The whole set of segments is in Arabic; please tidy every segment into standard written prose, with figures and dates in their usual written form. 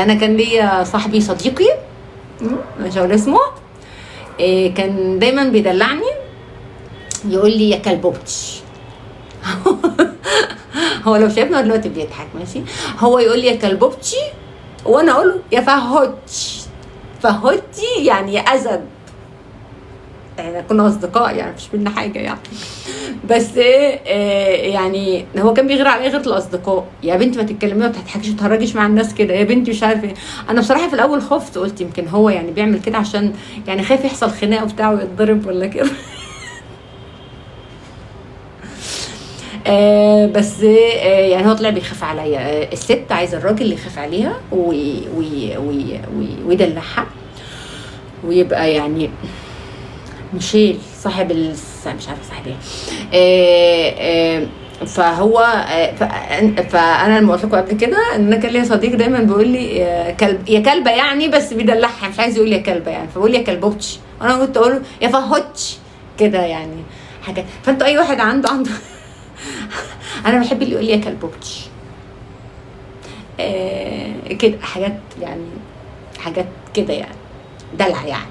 انا كان ليا صاحبي صديقي مش هقول اسمه، كان دايما بيدلعني يقول لي يا كلبوبتي. هو لو شايفنا دلوقتي بيضحك ماشي. هو يقول لي يا كلبوبتي وانا اقول له يا فهوتي. فهوتي يعني يا اسد. احنا كنا اصدقاء يعني مفيش بينا حاجه يعني. بس يعني هو كان بيغير عليا غير الاصدقاء. يا بنتي ما تتكلمي ما بتضحكيش ما تهرجيش مع الناس كده يا بنتي مش عارفه ايه. انا بصراحه في الاول خفت، قلت يمكن هو يعني بيعمل كده عشان يعني خايف يحصل خناقه وبتاع ويتضرب ولا كده. بس يعني هو طلع بيخاف عليا. الست عايزه الراجل اللي يخاف عليها ويدلعها ويبقى يعني ميشيل صاحب مش عارفه صاحب ايه. فهو فانا لما قلت لكم قبل كده ان انا كان ليا صديق دايما بيقول لي يا كلبه يعني، بس بيدلعها مش عايز يقول يا كلبه يعني، فبقول يا كلبوتش. انا كنت اقول له يا فهوتش كده يعني حاجه. فانتوا اي واحد عنده انا بحب اللي يقول لي يا كلبوتش كده حاجات يعني، حاجات كده يعني دلع يعني.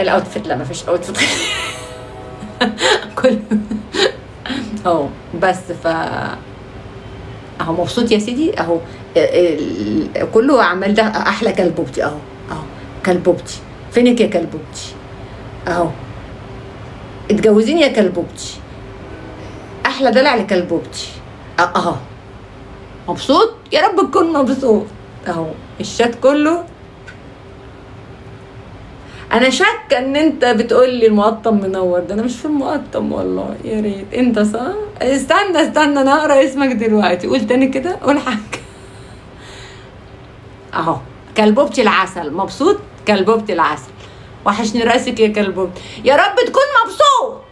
الاوتفيت لا مفيش اوتفيت. كل اهو بس اهو مبسوط يا سيدي اهو. كله عمال ده احلى كلبوبتي اهو. اهو كلبوبتي فينك يا كلبوبتي اهو. اتجوزيني يا كلبوبتي احلى دلع لكلبوبتي اهو. مبسوط يا رب تكون مبسوط اهو. الشات كله. انا شاكه ان انت بتقول لي المقطم منور ده. انا مش في المقطم والله. يا ريت انت صح. استنى انا هقرا اسمك دلوقتي. قول تاني كده. قول حاجه اهو. كلبوبتي العسل. مبسوط كلبوبتي العسل. وحشني راسك يا كلبوبتي. يا رب تكون مبسوط.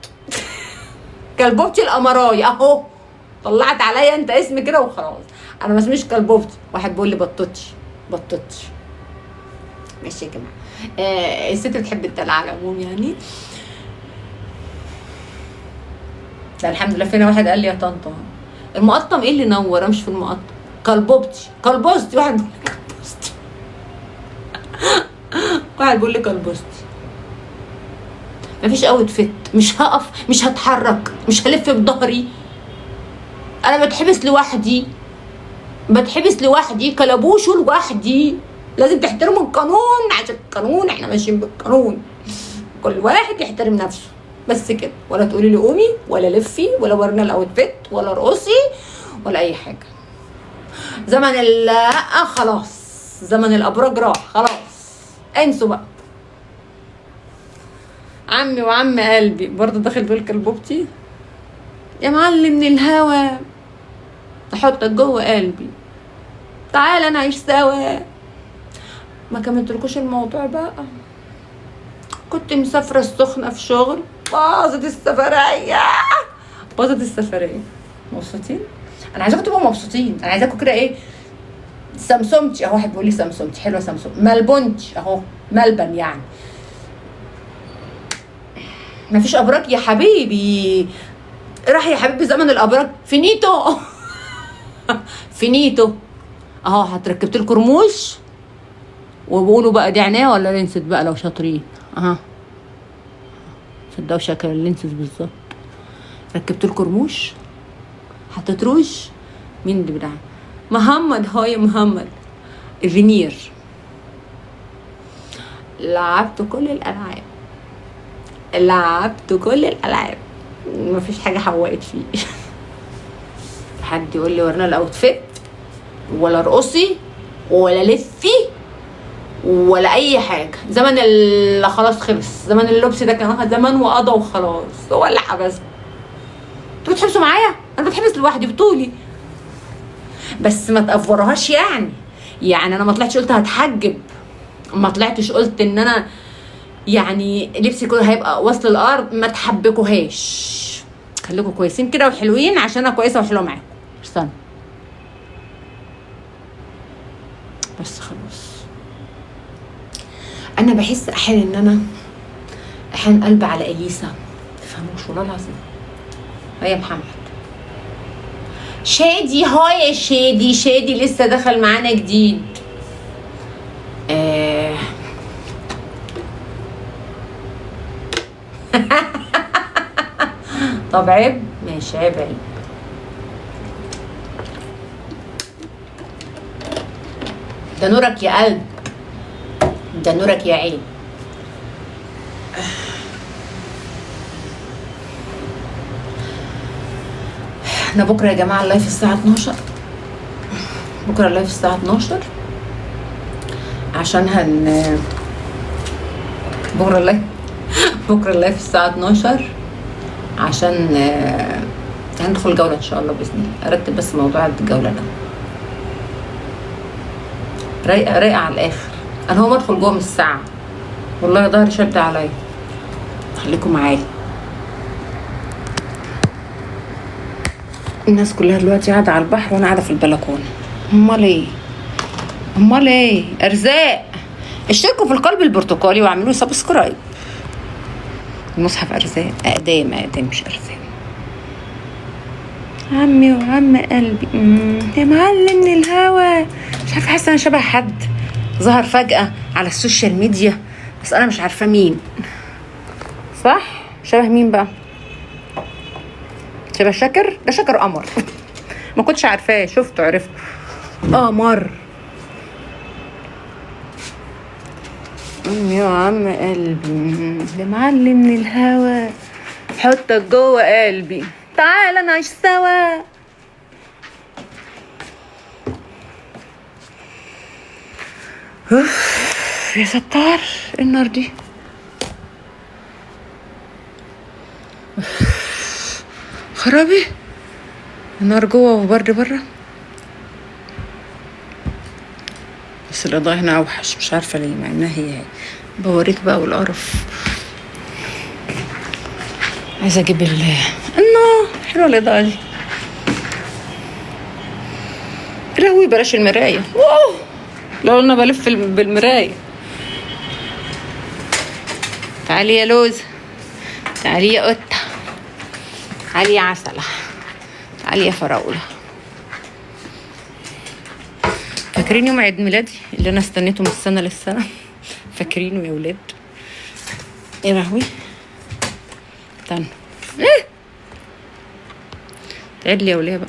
كلبوبتي القمراي اهو. طلعت عليا انت اسم كده وخلاص. انا ما اسميش كلبوبتي. واحد بيقول لي بطوتش. ماشي يا جماعه. الست بتحب الدلع على العموم يعني. ده الحمد لله. فينا واحد قال لي يا طنطا المقطم ايه اللي نور؟ انا مش في المقطم. كلبوبتي كلبوستي. واحد بيقول لي كلبوستي. واحد بيقول لي كلبوستي. مفيش اوتفيت. مش هقف مش هتحرك مش هلف بظهري. انا بتحبس لوحدي كلبوشه لوحدي. لازم تحترموا القانون عشان القانون احنا ماشيين بالقانون. كل واحد يحترم نفسه بس كده. ولا تقولي لي قومي ولا لفي ولا ورنا الاوتفيت ولا رقصي ولا اي حاجه. زمن خلاص. زمن الابراج راح خلاص. انسوا بقى. عمي وعم قلبي برضه داخل بيقول كلبوبتي. يا معلم من الهوا احطك جوه قلبي. تعالى نعيش سوا. ما كملتلكوش الموضوع بقى. كنت مسافره السخنه في شغل. باظت السفريه. مبسوطين؟ انا عايزاكم تبقوا مبسوطين. انا عايزاكم كده ايه. سمسمتي اهو. واحد بيقول لي سمسمتي حلوه. سمسم ملبنتي اهو. ملبن يعني. مفيش ابراج يا حبيبي. راح يا حبيبي زمن الابراج فينيتو. فينيتو اهو. هتركبت لكم رموش وبقولوا بقى دي عنايه ولا لينسز بقى لو شاطرين. صدقوا شكل اللينسز بالظبط. ركبت لكم رموش. حطيت روج. مين اللي بتاع محمد؟ هاي يا محمد. فينير. لعبت كل الالعاب. مفيش حاجه حوقت فيه. حد يقول لي ورنا الاوتفيت ولا رقصي ولا لفي ولا اي حاجه. زمن اللي خلاص خلص. زمن اللبس ده كان زمان وقضى وخلاص. هو اللي حبسه. انتوا بتحبسوا معايا؟ انا بتحبس لوحدي بطولي. بس ما تقفرهاش يعني انا ما طلعتش قلت هتحجب. ما طلعتش قلت ان انا يعني لبسي كله هيبقى وصل الارض. ما تحبكوهاش. خليكم كويسين كده وحلوين عشان انا كويسه وحلوه معاكم. استنى بس خلاص. انا بحس احيانا ان انا قلبي على اليسا. تفهموش والله العظيم. هي محمد شادي هاي يا شادي. شادي لسه دخل معانا جديد. طب عيب، ماشي عيب عيب. ده نورك يا قلب، ده نورك يا عين. احنا بكره يا جماعه اللايف الساعه 12. بكره اللايف الساعه 12 عشان بكره اللايف الساعه 12 عشان هندخل جوله ان شاء الله باذن الله. ارتب بس موضوع الجوله ده. رايقه رايقه على الاخر. انا هو ادخل جوه من الساعه، والله ظهري شد عليا. خليكم معايا. الناس كلها دلوقتي قاعده على البحر وانا قاعده في البلكونه. امال ايه؟ امال ايه؟ ارزاق. اشتركوا في القلب البرتقالي واعملوا سبسكرايب. المصحف ارزاق، اقدام مش ارزاق. عمي وعم قلبي يا معلم الهوا. مش عارفه، حاسه انا شبه حد ظهر فجاه على السوشيال ميديا بس انا مش عارفه مين. صح؟ شبه مين بقى؟ شبه شاكر. ده شاكر قمر. ما كنتش عارفاه، شفته عرفته. قمر. يا عم قلبي يا معلم الهوا، حطك جوه قلبي تعالى نعيش سوا. يا ستار النار دي. خرابي النار جوه وبرد بره. بس الاضاءة هنا اوحش، مش عارفه ليه، مع انها هي بوريك بقى والقرف. عايزه اجيب الله حلوه الاضاءه دي. لهوي بلاش المرايه. واو لو انا بلف بالمرايه. تعالي يا لوز، تعالي يا قطه، تعالي يا عسله، تعالي يا فراوله. فاكرين يوم عيد ميلادي اللي انا استنيته من السنه للسنه؟ فاكرينه يا ولاد؟ يا لهوي. استنى تعدلي يا وليه بقى.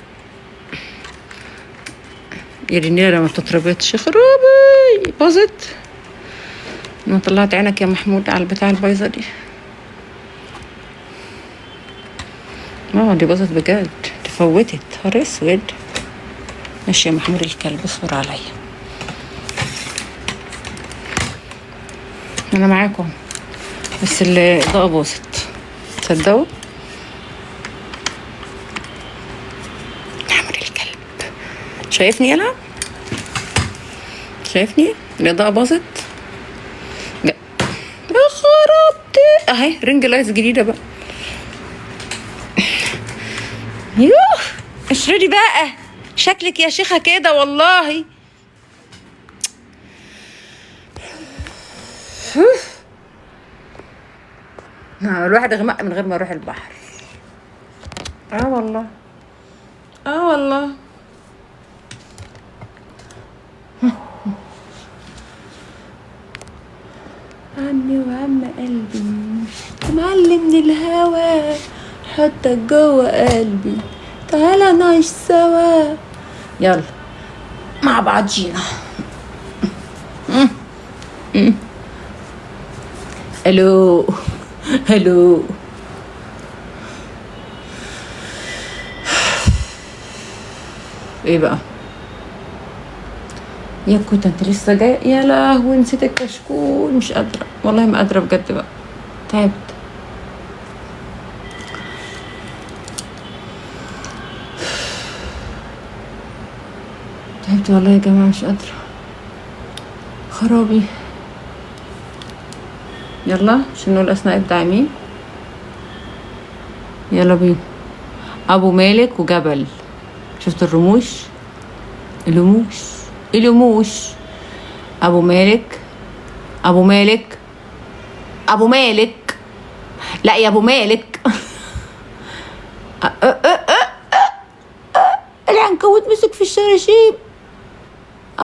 يا رنيله ما بتتربطش. خرابي باظت. انا طلعت عينك يا محمود على البتاع البايظه دي. دي باظت بجد، دي فوتت. نهار اسود. ماشي يا محمود الكلب اصبر عليا، انا معاكم. بس الاضاءه باظت تصدقوا. محمود الكلب شايفني؟ يلا شايفني الاضاءه باظت. يا خربتي اهي رينج لايتس جديده بقى. يوه اشردي بقى شكلك يا شيخه كده والله. الواحد غمق من غير ما اروح البحر. والله والله. عمي وعم قلبي معلم من الهوا، حطك جوه قلبي تعالى نعيش سوا. يلا مع بعضينا. الو الو. ايه بقى يا كنت انت لسه جاي؟ يا لهوي نسيت الكشكول. مش قادره والله، ما قادره بجد بقى، تعبت. تعبت والله يا جماعه، مش قادره. خرابي. يلا عشان نقول اسماء الداعمين. يلا بينا. ابو مالك وجبل. شفت الرموش؟ الرموش. ابو مالك ابو مالك ابو مالك. لا يا ابو مالك. رشيب.